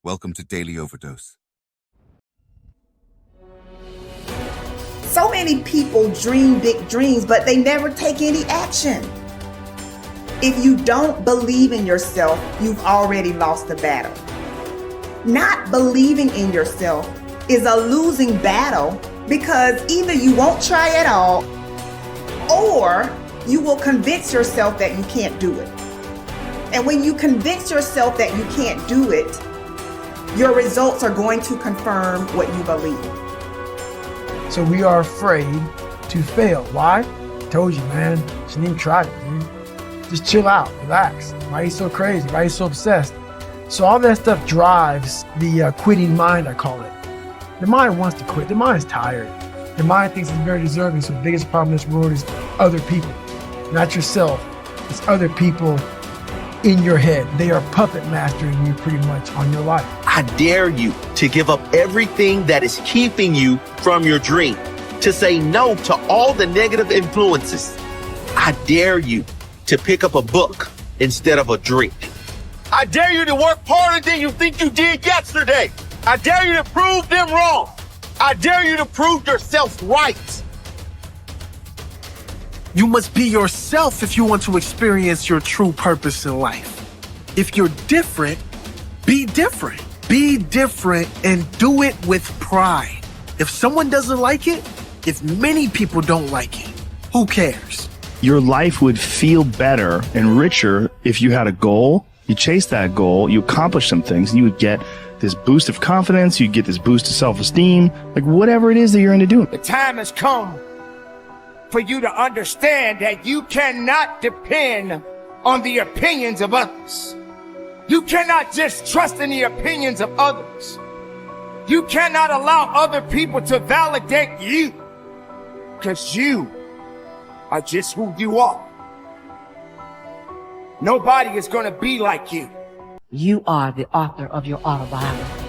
Welcome to Daily Overdose. So many people dream big dreams, but they never take any action. If you don't believe in yourself, you've already lost the battle. Not believing in yourself is a losing battle because either you won't try at all or you will convince yourself that you can't do it. And when you convince yourself that you can't do it, your results are going to confirm what you believe. So we are afraid to fail. Why? I told you, man. Shouldn't even try it, dude. Just chill out, relax. Why are you so crazy? Why are you so obsessed? So all that stuff drives the quitting mind, I call it. The mind wants to quit. The mind's tired. The mind thinks it's very deserving. So the biggest problem in this world is other people, not yourself. It's other people in your head. They are puppet mastering you pretty much on your life. I dare you to give up everything that is keeping you from your dream, to say no to all the negative influences. I dare you to pick up a book instead of a drink. I dare you to work harder than you think you did yesterday. I dare you to prove them wrong. I dare you to prove yourself right. You must be yourself if you want to experience your true purpose in life. If you're different, be different. Be different and do it with pride. If someone doesn't like it, if many people don't like it, who cares? Your life would feel better and richer if you had a goal, you chase that goal, you accomplish some things, and you would get this boost of confidence, you get this boost of self-esteem, like whatever it is that you're into doing. The time has come for you to understand that you cannot depend on the opinions of others. You cannot just trust in the opinions of others. You cannot allow other people to validate you, because you are just who you are. Nobody is going to be like you. You are the author of your autobiography.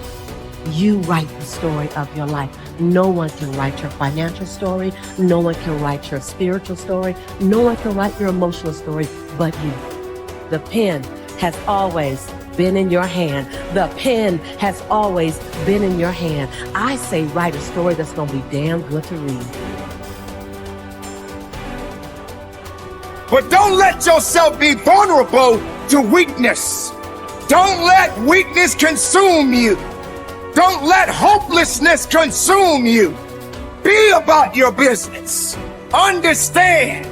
You write the story of your life. No one can write your financial story. No one can write your spiritual story. No one can write your emotional story but you. The pen has always been in your hand. The pen has always been in your hand. I say write a story that's going to be damn good to read. But don't let yourself be vulnerable to weakness. Don't let weakness consume you. Don't let hopelessness consume you. Be about your business. Understand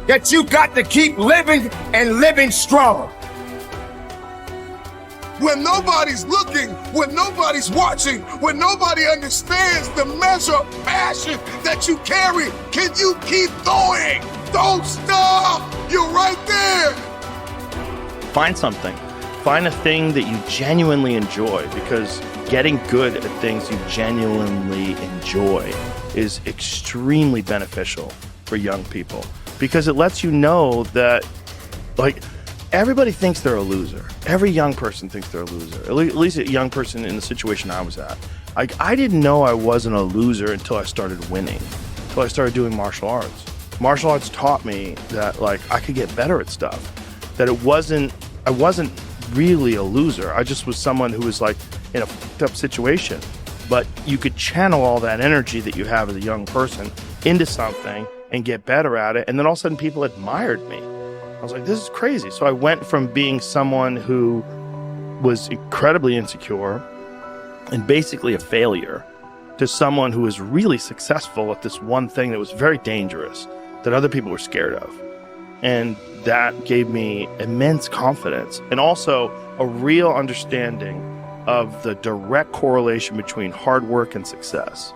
that you got to keep living and living strong. When nobody's looking, when nobody's watching, when nobody understands the measure of passion that you carry, can you keep going? Don't stop! You're right there! Find something. Find a thing that you genuinely enjoy, because getting good at things you genuinely enjoy is extremely beneficial for young people, because it lets you know that, like, everybody thinks they're a loser. Every young person thinks they're a loser. At least a young person in the situation I was at. I didn't know I wasn't a loser until I started winning, until I started doing martial arts. Martial arts taught me that, like, I could get better at stuff, that I wasn't really a loser. I just was someone who was, like, in a fucked up situation. But you could channel all that energy that you have as a young person into something and get better at it. And then all of a sudden people admired me. I was like, this is crazy. So I went from being someone who was incredibly insecure and basically a failure to someone who was really successful at this one thing that was very dangerous, that other people were scared of. And that gave me immense confidence and also a real understanding of the direct correlation between hard work and success.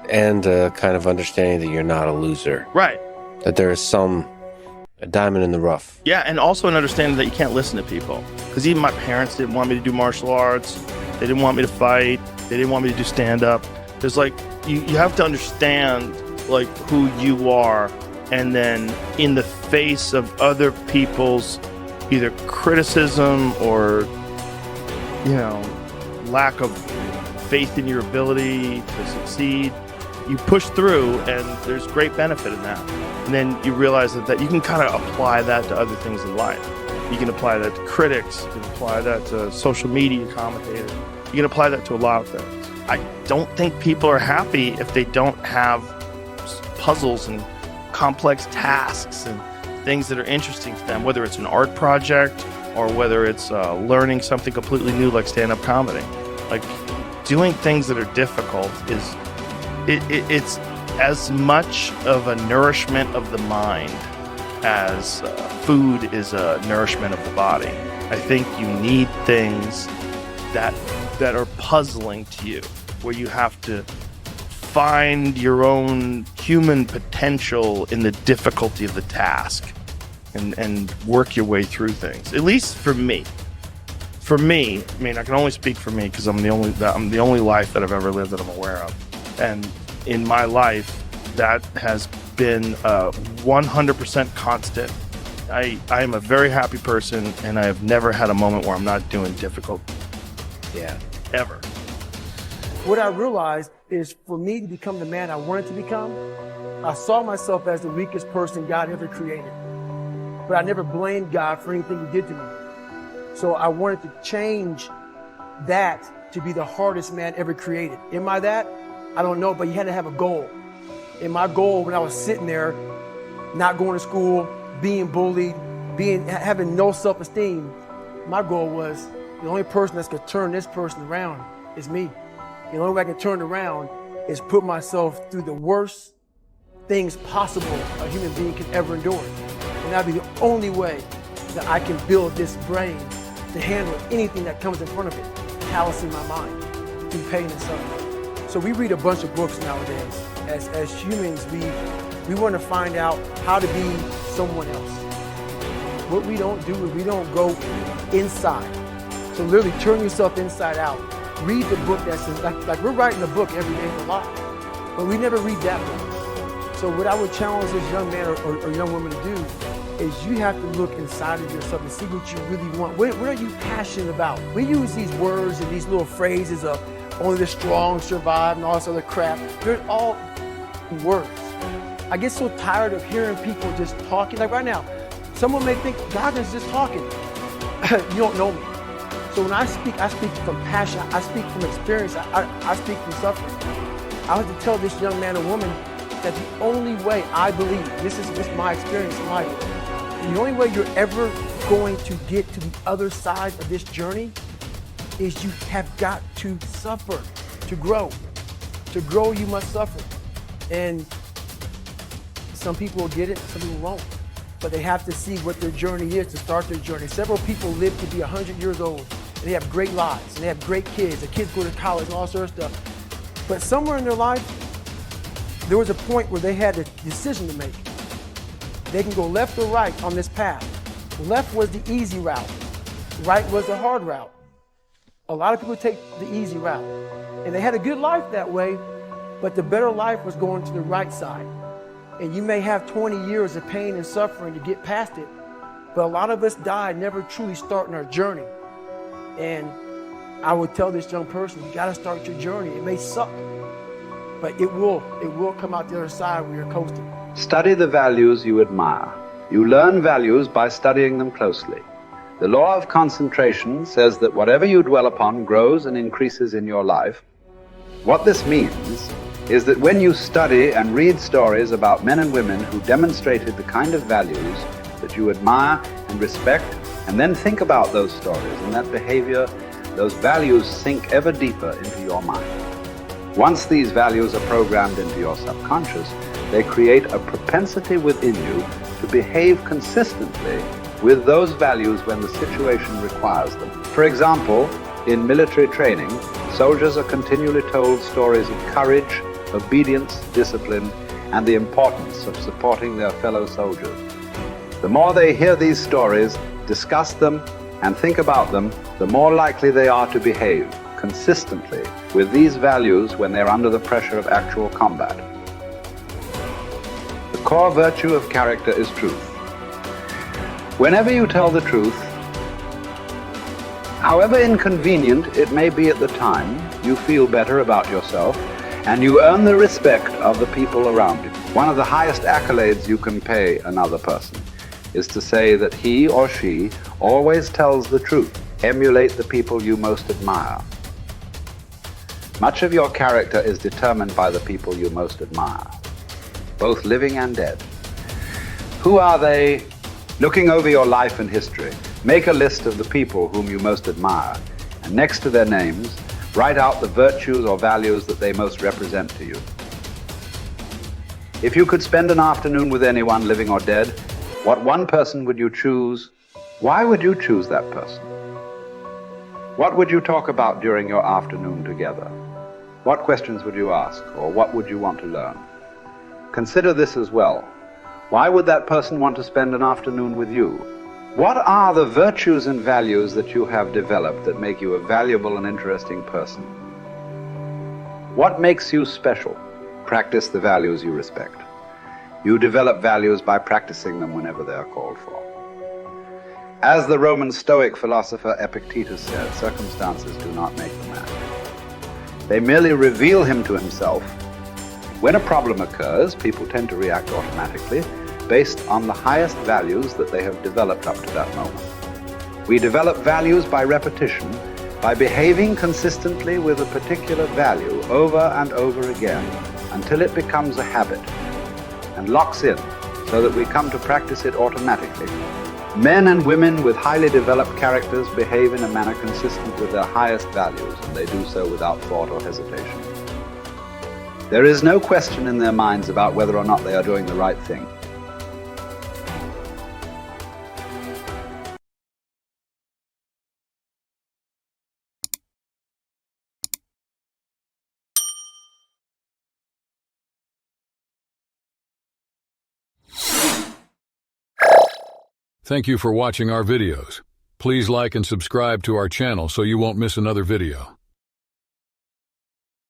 And kind of understanding that you're not a loser. Right. That there is a diamond in the rough. Yeah, and also an understanding that you can't listen to people. Because even my parents didn't want me to do martial arts. They didn't want me to fight. They didn't want me to do stand-up. There's like, you have to understand, like, who you are. And then in the face of other people's either criticism or, you know, lack of faith in your ability to succeed, you push through, and there's great benefit in that. And then you realize that you can kind of apply that to other things in life. You can apply that to critics. You can apply that to social media commentators. You can apply that to a lot of things. I don't think people are happy if they don't have puzzles and complex tasks and things that are interesting to them, whether it's an art project or whether it's learning something completely new like stand-up comedy. Like, doing things that are difficult is it's as much of a nourishment of the mind as food is a nourishment of the body. I think you need things that are puzzling to you, where you have to find your own human potential in the difficulty of the task and work your way through things. At least for me. For me, I mean, I can only speak for me because I'm the only life that I've ever lived that I'm aware of. And in my life, that has been 100% constant. I am a very happy person, and I have never had a moment where I'm not doing difficult. Yeah. Ever. What I realized is for me to become the man I wanted to become, I saw myself as the weakest person God ever created. But I never blamed God for anything he did to me. So I wanted to change that to be the hardest man ever created. Am I that? I don't know, but you had to have a goal. And my goal when I was sitting there, not going to school, being bullied, having no self-esteem, my goal was the only person that's gonna turn this person around is me. The only way I can turn it around is put myself through the worst things possible a human being can ever endure. And that'd be the only way that I can build this brain to handle anything that comes in front of it, callousing my mind through pain and suffering. So we read a bunch of books nowadays. As humans, we want to find out how to be someone else. What we don't do is we don't go inside. So literally turn yourself inside out. Read the book that says, like we're writing a book every day for life, but we never read that book. So what I would challenge this young man or young woman to do is you have to look inside of yourself and see what you really want. What are you passionate about? We use these words and these little phrases of only the strong survive and all this other crap. They're all words. I get so tired of hearing people just talking. Like right now, someone may think Goggins is just talking. You don't know me. So when I speak from passion. I speak from experience. I speak from suffering. I have to tell this young man or woman that the only way I believe, this is my experience in life, the only way you're ever going to get to the other side of this journey is you have got to suffer to grow. To grow, you must suffer. And some people will get it, some people won't. But they have to see what their journey is to start their journey. Several people live to be 100 years old, and they have great lives, and they have great kids. The kids go to college and all sorts of stuff. But somewhere in their life, there was a point where they had a decision to make. They can go left or right on this path. Left was the easy route. Right was the hard route. A lot of people take the easy route. And they had a good life that way, but the better life was going to the right side. And you may have 20 years of pain and suffering to get past it, but a lot of us die never truly starting our journey. And I would tell this young person, you gotta start your journey. It may suck, but it will come out the other side where you're coasting. Study the values you admire. You learn values by studying them closely. The law of concentration says that whatever you dwell upon grows and increases in your life. What this means is that when you study and read stories about men and women who demonstrated the kind of values that you admire and respect, and then think about those stories and that behavior, those values sink ever deeper into your mind. Once these values are programmed into your subconscious, they create a propensity within you to behave consistently with those values when the situation requires them. For example, in military training, soldiers are continually told stories of courage, obedience, discipline, and the importance of supporting their fellow soldiers. The more they hear these stories, discuss them, and think about them, the more likely they are to behave consistently with these values when they're under the pressure of actual combat. The core virtue of character is truth. Whenever you tell the truth, however inconvenient it may be at the time, you feel better about yourself and you earn the respect of the people around you. One of the highest accolades you can pay another person is to say that he or she always tells the truth. Emulate the people you most admire. Much of your character is determined by the people you most admire, both living and dead. Who are they? Looking over your life and history, make a list of the people whom you most admire, and next to their names, write out the virtues or values that they most represent to you. If you could spend an afternoon with anyone, living or dead, what one person would you choose? Why would you choose that person? What would you talk about during your afternoon together? What questions would you ask, or what would you want to learn? Consider this as well. Why would that person want to spend an afternoon with you? What are the virtues and values that you have developed that make you a valuable and interesting person? What makes you special? Practice the values you respect. You develop values by practicing them whenever they are called for. As the Roman Stoic philosopher Epictetus said, circumstances do not make the man. They merely reveal him to himself. When a problem occurs, people tend to react automatically based on the highest values that they have developed up to that moment. We develop values by repetition, by behaving consistently with a particular value over and over again until it becomes a habit and locks in so that we come to practice it automatically. Men and women with highly developed characters behave in a manner consistent with their highest values, and they do so without thought or hesitation. There is no question in their minds about whether or not they are doing the right thing. Thank you for watching our videos. Please like and subscribe to our channel so you won't miss another video.